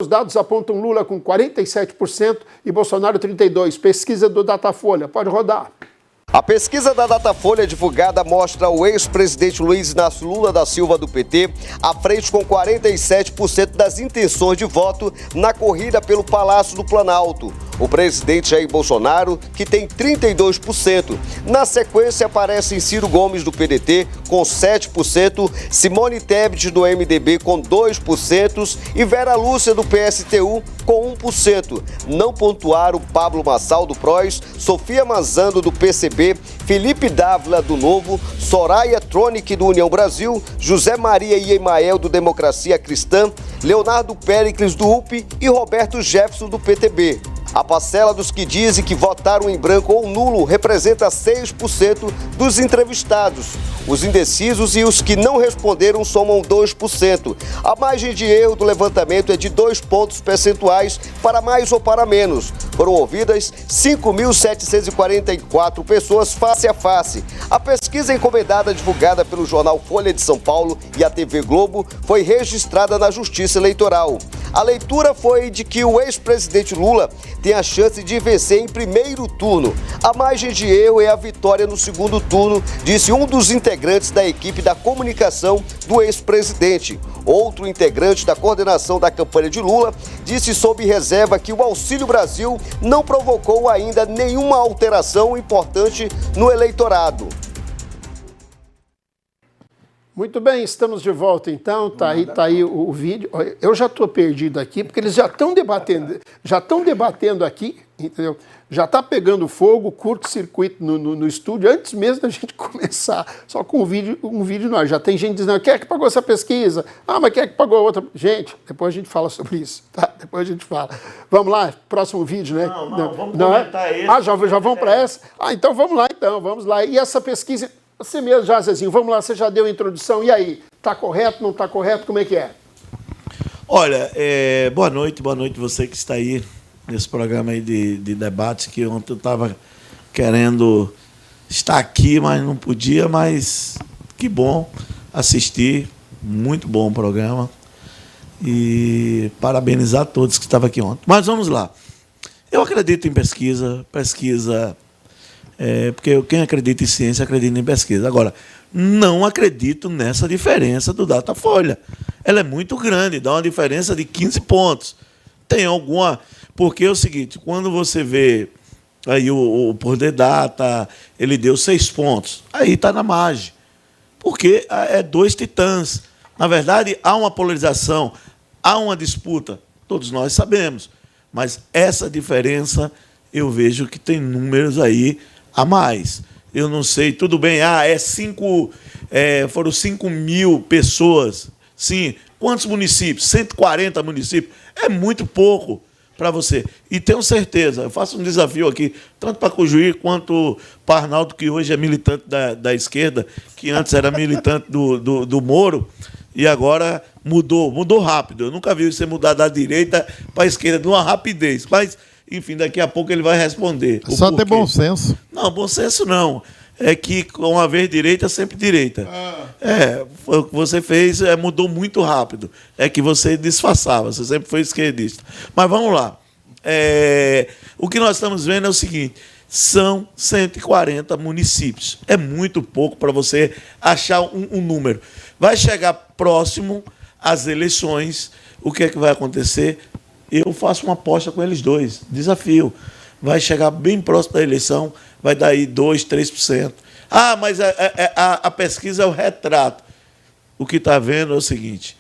Os dados apontam Lula com 47% e Bolsonaro 32%. Pesquisa do Datafolha. Pode rodar. A pesquisa da Datafolha divulgada mostra o ex-presidente Luiz Inácio Lula da Silva do PT à frente com 47% das intenções de voto na corrida pelo Palácio do Planalto. O presidente Jair Bolsonaro, que tem 32%. Na sequência aparecem Ciro Gomes do PDT com 7%, Simone Tebet do MDB com 2% e Vera Lúcia do PSTU com 1%. Não pontuaram Pablo Marçal do PROS, Sofia Manzano do PCB, Felipe Dávila do Novo, Soraya Tronic do União Brasil, José Maria Iemael do Democracia Cristã, Leonardo Péricles do UP e Roberto Jefferson do PTB. A parcela dos que dizem que votaram em branco ou nulo representa 6% dos entrevistados. Os indecisos e os que não responderam somam 2%. A margem de erro do levantamento é de 2 pontos percentuais para mais ou para menos. Foram ouvidas 5.744 pessoas face a face. A pesquisa encomendada divulgada pelo jornal Folha de São Paulo e a TV Globo foi registrada na Justiça Eleitoral. A leitura foi de que o ex-presidente Lula tem a chance de vencer em primeiro turno. A margem de erro é a vitória no segundo turno, disse um dos integrantes da equipe da comunicação do ex-presidente. Outro integrante da coordenação da campanha de Lula disse sob reserva que o Auxílio Brasil não provocou ainda nenhuma alteração importante no eleitorado. Muito bem, estamos de volta então, tá aí o vídeo. Eu já estou perdido aqui, porque eles já estão debatendo aqui, entendeu? Já está pegando fogo, curto-circuito no estúdio, antes mesmo da gente começar, só com um vídeo nós. Já tem gente dizendo, quem é que pagou essa pesquisa? Ah, mas quem é que pagou a outra? Gente, depois a gente fala sobre isso, tá? Depois a gente fala. Vamos lá, próximo vídeo, né? Não, vamos comentar esse. Ah, já vamos para essa? Ah, então vamos lá. E essa pesquisa... Você mesmo, já, Zezinho, vamos lá, você já deu a introdução, e aí? Está correto, não está correto, como é que é? Olha, boa noite você que está aí nesse programa aí de debate, que ontem eu estava querendo estar aqui, mas não podia, mas que bom assistir, muito bom o programa, e parabenizar todos que estavam aqui ontem. Mas vamos lá, eu acredito em pesquisa, porque quem acredita em ciência acredita em pesquisa. Agora, não acredito nessa diferença do Datafolha. Ela é muito grande, dá uma diferença de 15 pontos. Tem alguma... Porque é o seguinte, quando você vê aí o Poder Data, ele deu 6 pontos, aí está na margem. Porque é 2 titãs. Na verdade, há uma polarização, há uma disputa, todos nós sabemos. Mas essa diferença, eu vejo que tem números aí a mais. Eu não sei, tudo bem, foram 5 mil pessoas. Sim, quantos municípios? 140 municípios. É muito pouco para você. E tenho certeza, eu faço um desafio aqui, tanto para Cojuí quanto para Arnaldo, que hoje é militante da esquerda, que antes era militante do Moro, e agora mudou rápido. Eu nunca vi você mudar da direita para a esquerda de uma rapidez, mas... Enfim, daqui a pouco ele vai responder. Só ter bom senso. Não, bom senso não. É que uma vez direita, sempre direita. O que você fez mudou muito rápido. É que você disfarçava, você sempre foi esquerdista. Mas vamos lá. O que nós estamos vendo é o seguinte, são 140 municípios. É muito pouco para você achar um número. Vai chegar próximo às eleições, o que é que vai acontecer? Eu faço uma aposta com eles dois, desafio. Vai chegar bem próximo da eleição, vai dar aí 2%, 3%. Ah, mas a pesquisa é o retrato. O que está vendo é o seguinte,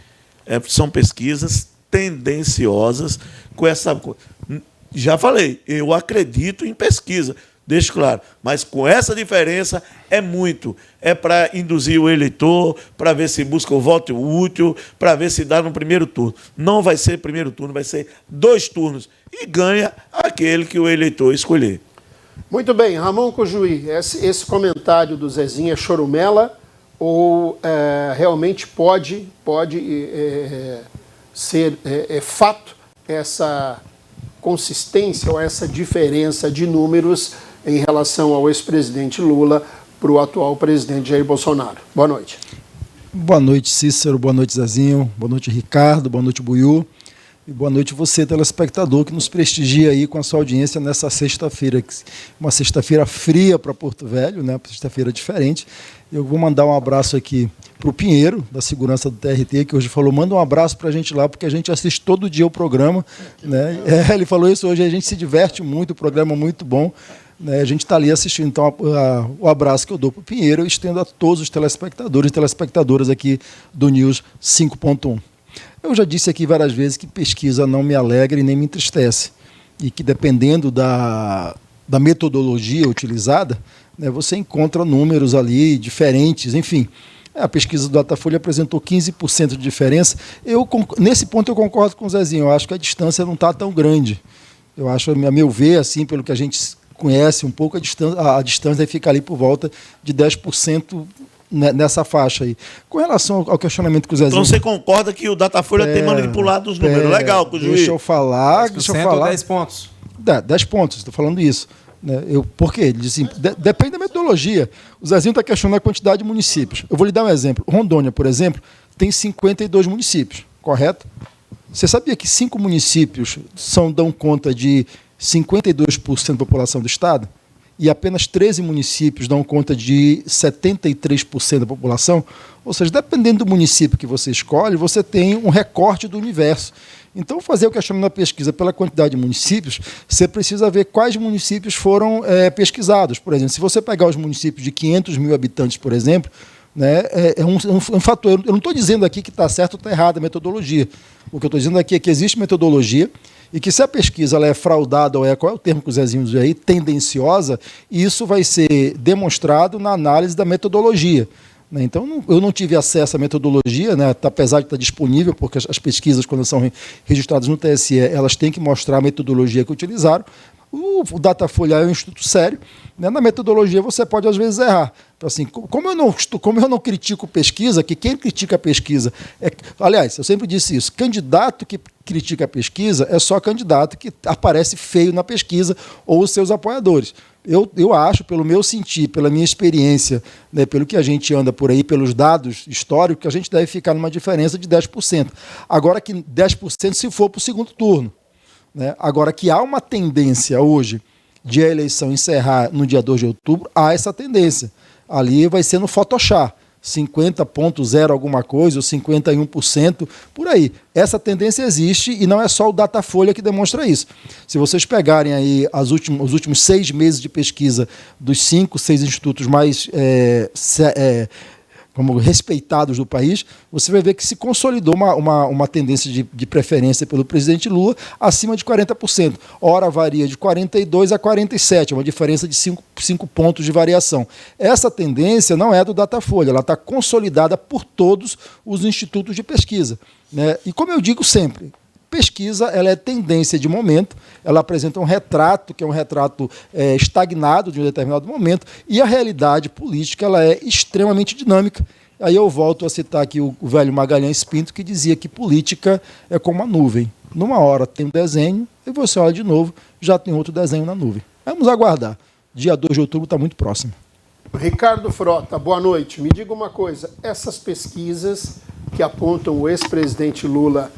são pesquisas tendenciosas com essa... Já falei, eu acredito em pesquisa, deixo claro, mas com essa diferença é muito. É para induzir o eleitor, para ver se busca o voto útil, para ver se dá no primeiro turno. Não vai ser primeiro turno, vai ser 2 turnos. E ganha aquele que o eleitor escolher. Muito bem, Ramon Cojuí, esse comentário do Zezinho é chorumela ou realmente pode ser fato essa consistência ou essa diferença de números em relação ao ex-presidente Lula para o atual presidente Jair Bolsonaro? Boa noite. Boa noite, Cícero. Boa noite, Zezinho. Boa noite, Ricardo. Boa noite, Buiú. E boa noite você, telespectador, que nos prestigia aí com a sua audiência nessa sexta-feira. Uma sexta-feira fria para Porto Velho, né? Uma sexta-feira diferente. Eu vou mandar um abraço aqui para o Pinheiro, da segurança do TRT, que hoje falou, manda um abraço para a gente lá, porque a gente assiste todo dia o programa. Né? Ele falou isso hoje, a gente se diverte muito, o programa é muito bom. Né? A gente está ali assistindo. Então, o abraço que eu dou para o Pinheiro, eu estendo a todos os telespectadores e telespectadoras aqui do News 5.1. Eu já disse aqui várias vezes que pesquisa não me alegra e nem me entristece. E que dependendo da metodologia utilizada, né, você encontra números ali diferentes, enfim. A pesquisa do Datafolha apresentou 15% de diferença. Nesse ponto eu concordo com o Zezinho, eu acho que a distância não está tão grande. Eu acho, a meu ver, assim, pelo que a gente conhece um pouco, a distância fica ali por volta de 10%, nessa faixa aí. Com relação ao questionamento que o Zezinho... Então você concorda que o Datafolha tem manipulado os números? Legal, com o juiz. Deixa eu falar... 10 pontos. 10 pontos, estou falando isso. Né? Por quê? Ele diz assim, depende da metodologia. O Zezinho está questionando a quantidade de municípios. Eu vou lhe dar um exemplo. Rondônia, por exemplo, tem 52 municípios, correto? Você sabia que 5 municípios dão conta de 52% da população do estado? E apenas 13 municípios dão conta de 73% da população? Ou seja, dependendo do município que você escolhe, você tem um recorte do universo. Então, fazer o questionamento da pesquisa pela quantidade de municípios, você precisa ver quais municípios foram pesquisados. Por exemplo, se você pegar os municípios de 500 mil habitantes, por exemplo, né, é um fator. Eu não estou dizendo aqui que está certo ou está errado a metodologia. O que eu estou dizendo aqui é que existe metodologia e que se a pesquisa ela é fraudada, ou qual é o termo que o Zezinho usa aí, tendenciosa, isso vai ser demonstrado na análise da metodologia. Então, eu não tive acesso à metodologia, né, apesar de estar disponível, porque as pesquisas, quando são registradas no TSE, elas têm que mostrar a metodologia que utilizaram. O Datafolha é um instituto sério, né? Na metodologia você pode às vezes errar. Assim, como eu não critico pesquisa, que quem critica a pesquisa aliás, eu sempre disse isso, candidato que critica a pesquisa é só candidato que aparece feio na pesquisa ou os seus apoiadores. Eu acho, pelo meu sentir, pela minha experiência, né, pelo que a gente anda por aí, pelos dados históricos, que a gente deve ficar numa diferença de 10%. Agora que 10% se for para o segundo turno. Né? Agora que há uma tendência hoje de a eleição encerrar no dia 2 de outubro, há essa tendência. Ali vai ser no Photoshop, 50,0 alguma coisa, ou 51%, por aí. Essa tendência existe e não é só o Datafolha que demonstra isso. Se vocês pegarem aí os últimos 6 meses de pesquisa dos 5, 6 institutos mais como respeitados do país, você vai ver que se consolidou uma tendência de preferência pelo presidente Lula acima de 40%. Ora varia de 42% a 47%, uma diferença de 5 pontos de variação. Essa tendência não é do Datafolha, ela está consolidada por todos os institutos de pesquisa. Né? E como eu digo sempre, pesquisa ela é tendência de momento, ela apresenta um retrato, que é um retrato estagnado de um determinado momento, e a realidade política ela é extremamente dinâmica. Aí eu volto a citar aqui o velho Magalhães Pinto, que dizia que política é como uma nuvem. Numa hora tem um desenho, e você olha de novo, já tem outro desenho na nuvem. Vamos aguardar. Dia 2 de outubro está muito próximo. Ricardo Frota, boa noite. Me diga uma coisa, essas pesquisas que apontam o ex-presidente Lula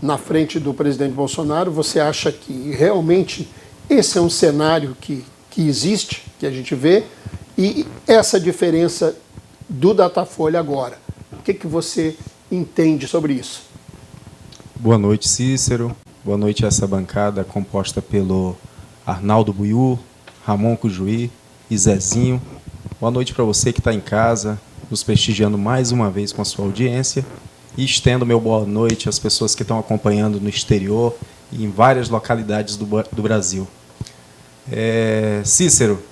na frente do presidente Bolsonaro, você acha que realmente esse é um cenário que existe, que a gente vê, e essa diferença do Datafolha agora? O que você entende sobre isso? Boa noite, Cícero. Boa noite a essa bancada composta pelo Arnaldo Buiú, Ramon Cujuí e Zezinho. Boa noite para você que está em casa, nos prestigiando mais uma vez com a sua audiência. E estendo meu boa noite às pessoas que estão acompanhando no exterior e em várias localidades do Brasil. Cícero,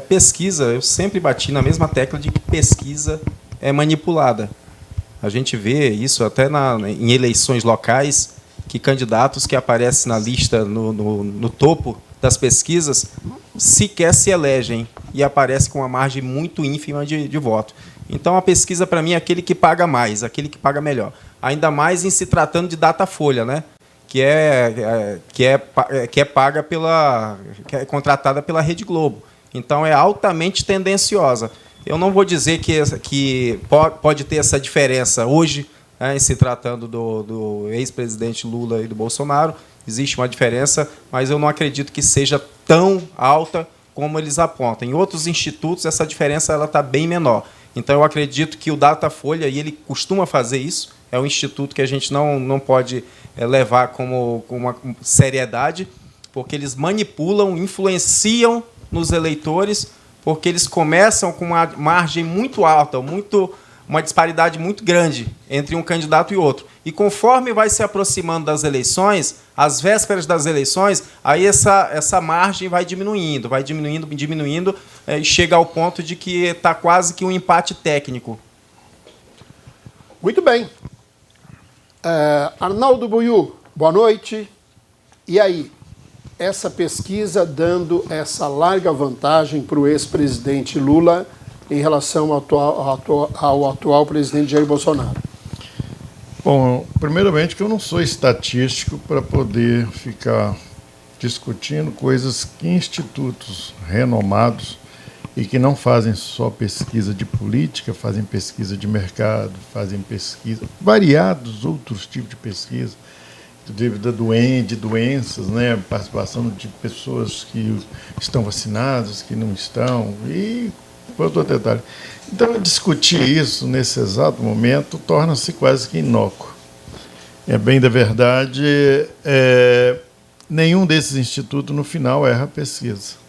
pesquisa, eu sempre bati na mesma tecla de que pesquisa é manipulada. A gente vê isso até em eleições locais, que candidatos que aparecem na lista no topo das pesquisas sequer se elegem e aparecem com uma margem muito ínfima de voto. Então, a pesquisa, para mim, é aquele que paga mais, aquele que paga melhor. Ainda mais em se tratando de Datafolha, né? que é paga que é contratada pela Rede Globo. Então, é altamente tendenciosa. Eu não vou dizer que pode ter essa diferença hoje, em se tratando do ex-presidente Lula e do Bolsonaro. Existe uma diferença, mas eu não acredito que seja tão alta como eles apontam. Em outros institutos, essa diferença está bem menor. Então, eu acredito que o Datafolha, e ele costuma fazer isso, é um instituto que a gente não pode levar com uma seriedade, porque eles manipulam, influenciam nos eleitores, porque eles começam com uma margem muito alta, uma disparidade muito grande entre um candidato e outro. E conforme vai se aproximando das eleições, às vésperas das eleições, aí essa margem vai diminuindo, e chega ao ponto de que está quase que um empate técnico. Muito bem. Arnaldo Buiú, boa noite. E aí, essa pesquisa dando essa larga vantagem para o ex-presidente Lula em relação ao atual presidente Jair Bolsonaro? Bom, primeiramente que eu não sou estatístico para poder ficar discutindo coisas que institutos renomados e que não fazem só pesquisa de política, fazem pesquisa de mercado, fazem pesquisa, variados outros tipos de pesquisa, devido de doenças, né, participação de pessoas que estão vacinadas, que não estão, e outro detalhe. Então, discutir isso nesse exato momento torna-se quase que inócuo. É bem da verdade, nenhum desses institutos, no final, erra a pesquisa.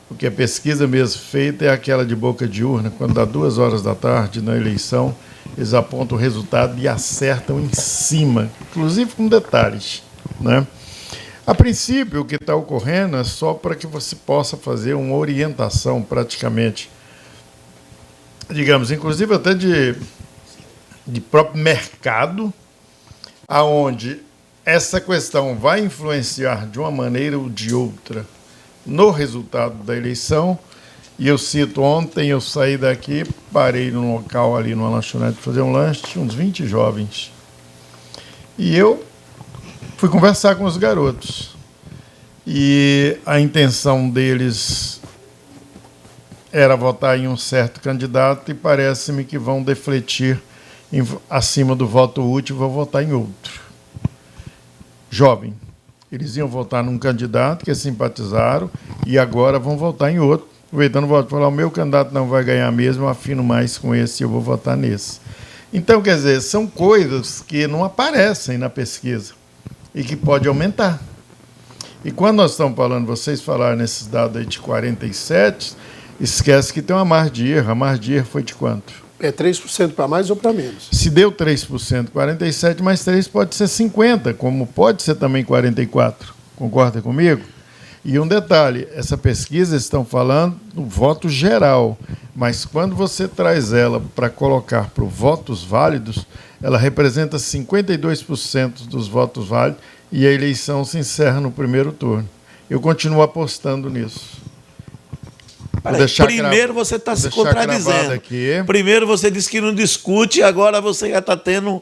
Porque a pesquisa mesmo feita é aquela de boca de urna, quando dá 2 horas da tarde na eleição, eles apontam o resultado e acertam em cima, inclusive com detalhes, né? A princípio, o que está ocorrendo é só para que você possa fazer uma orientação praticamente, digamos, inclusive até de próprio mercado, aonde essa questão vai influenciar de uma maneira ou de outra no resultado da eleição. E eu cito, ontem eu saí daqui, parei num local ali numa lanchonete fazer um lanche, uns 20 jovens. E eu fui conversar com os garotos. E a intenção deles era votar em um certo candidato e parece-me que vão defletir acima do voto útil, vão votar em outro. Jovem. Eles iam votar num candidato que simpatizaram e agora vão votar em outro. Aproveitando, vou falar, o meu candidato não vai ganhar mesmo, eu afino mais com esse e eu vou votar nesse. Então, quer dizer, são coisas que não aparecem na pesquisa e que pode aumentar. E quando nós estamos falando, vocês falaram nesses dados aí de 47, esquece que tem uma margem de erro. A margem de erro foi de quanto? É 3% para mais ou para menos? Se deu 3%, 47 mais 3 pode ser 50, como pode ser também 44. Concorda comigo? E um detalhe, essa pesquisa estão falando do voto geral, mas quando você traz ela para colocar para votos válidos, ela representa 52% dos votos válidos e a eleição se encerra no primeiro turno. Eu continuo apostando nisso. Primeiro você está se contradizendo. Primeiro você disse que não discute, agora você já está tendo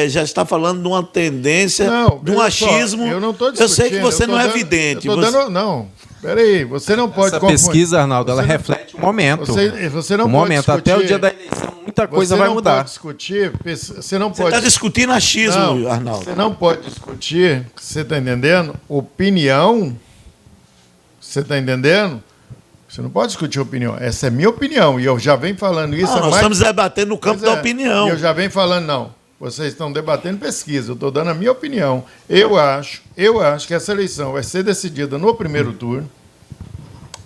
já está falando de uma tendência, de um achismo. Eu não estou discutindo. Eu sei que você não é evidente. Não, peraí, você não pode confundir. Essa pesquisa, Arnaldo, ela reflete o momento. Você não o pode momento, discutir. até o dia da eleição, muita coisa vai mudar. Você não pode. Você está discutindo achismo, Arnaldo. Você não pode discutir, você está entendendo? Opinião. Você está entendendo? Você não pode discutir opinião. Essa é minha opinião. E eu já venho falando isso. Nós estamos debatendo no campo da opinião. E eu já venho falando, não. Vocês estão debatendo pesquisa. Eu estou dando a minha opinião. Eu acho que essa eleição vai ser decidida no primeiro turno.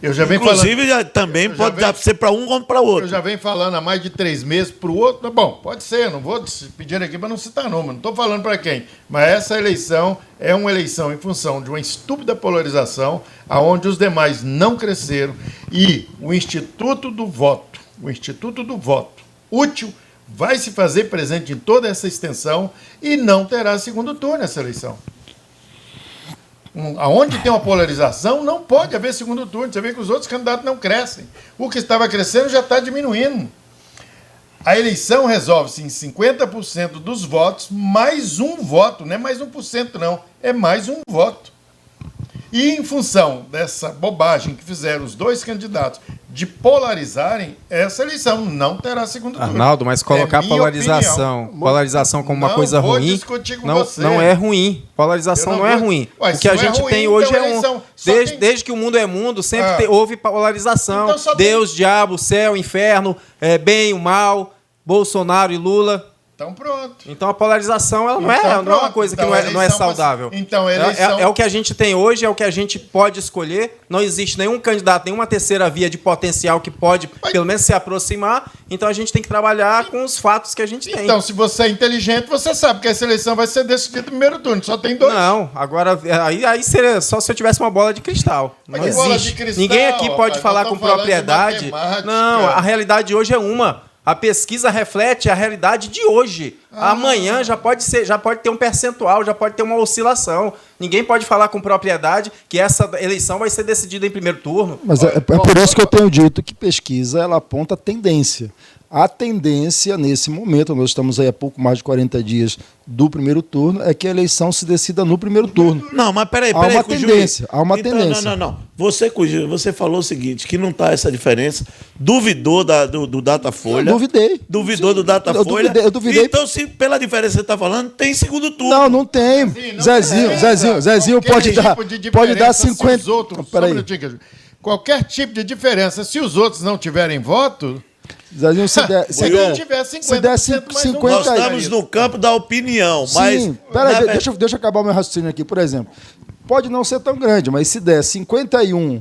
Eu já venho Inclusive, falando, também pode ser para um como para outro. Eu já venho falando há mais de 3 meses para o outro. Bom, pode ser. Não vou pedir aqui para não citar nome. Não estou falando para quem. Mas essa eleição é uma eleição em função de uma estúpida polarização, aonde os demais não cresceram. E o Instituto do Voto útil, vai se fazer presente em toda essa extensão e não terá segundo turno essa eleição. Aonde tem uma polarização, não pode haver segundo turno. Você vê que os outros candidatos não crescem. O que estava crescendo já está diminuindo. A eleição resolve-se em 50% dos votos, mais um voto. Não é mais 1%, não. É mais um voto. E em função dessa bobagem que fizeram os dois candidatos de polarizarem, essa eleição não terá segundo turno. Arnaldo, mas colocar minha polarização, opinião. polarização como uma Não coisa vou ruim, discutir com não, você. não é ruim. Polarização Eu não, não é vou- ruim. Ué, O se que a não é gente ruim, tem então hoje a é eleição só desde, tem- desde que o mundo é mundo, sempre houve polarização. Então só tem- Deus, diabo, céu, inferno, bem, o mal, Bolsonaro e Lula. Então pronto. Então a polarização ela não é Então, uma pronto. coisa que Então, não a é eleição saudável. então, a eleição- É o que a gente tem hoje, é o que a gente pode escolher. Não existe nenhum candidato, nenhuma terceira via de potencial que pode, pelo menos, se aproximar. Então a gente tem que trabalhar com os fatos que a gente tem. Então, se você é inteligente, você sabe que essa eleição vai ser decidida no primeiro turno. Só tem dois. Não, agora aí seria só se eu tivesse uma bola de cristal. Mas Não que bola existe. de cristal, Ninguém aqui pode rapaz? falar Nós com estamos falando de propriedade. matemática. Não, a realidade hoje é uma. A pesquisa reflete a realidade de hoje. Amanhã já pode ter um percentual, já pode ter uma oscilação. Ninguém pode falar com propriedade que essa eleição vai ser decidida em primeiro turno. Mas é por isso que eu tenho dito que pesquisa ela aponta tendência. A tendência, nesse momento, nós estamos aí há pouco mais de 40 dias do primeiro turno, é que a eleição se decida no primeiro turno. Não, mas peraí, Há uma Cujuí. tendência, há uma Então, tendência. Não. Você, Cujuí, você falou o seguinte, que não está essa diferença, duvidou do Datafolha. Eu duvidei. Duvidou Sim, do Datafolha. eu duvidei. Então, se pela diferença que você está falando, tem segundo turno. Não tem. Zezinho pode dar, pode dar 50. Se os outros, Peraí. só um minutinho, Caju. Qualquer tipo de diferença, se os outros não tiverem voto, Zezinho, se der, se não tiver 50%, se der mais um 50 Nós estamos no campo da opinião, mas... Sim, peraí, na- deixa eu acabar o meu raciocínio aqui. Por exemplo, pode não ser tão grande, mas se der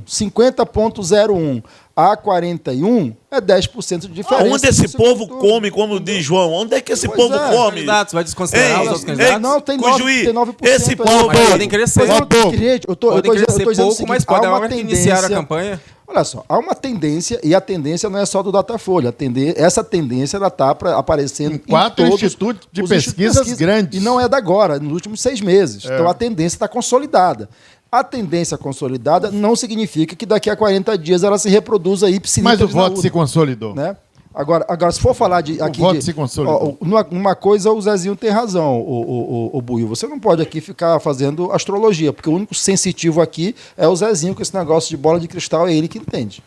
50,01 a 41, é 10% de diferença. Onde esse no segundo povo turno. come, como diz João? Onde é que esse Pois povo é. come? Candidatos, vai desconsiderar os outros candidatos? Não, tem Cujuí, 9%. esse aí. povo Mas podem crescer. Mas, gente, eu tô Podem dizendo crescer o pouco, seguinte, mas pode há na uma hora que iniciar a tendência. campanha. Olha só, há uma tendência, e a tendência não é só do Datafolha. Essa tendência está aparecendo em quatro todos institutos de os pesquisas grandes. E não é da agora, nos últimos 6 meses. Então a tendência está consolidada. A tendência consolidada não significa que daqui a 40 dias ela se reproduza ipsis mas o literis na voto urna, se consolidou. né? Agora, se for falar de aqui voto se consolidou. uma coisa, o Zezinho tem razão, o Buio. Você não pode aqui ficar fazendo astrologia, porque o único sensitivo aqui é o Zezinho, com esse negócio de bola de cristal, é ele que entende.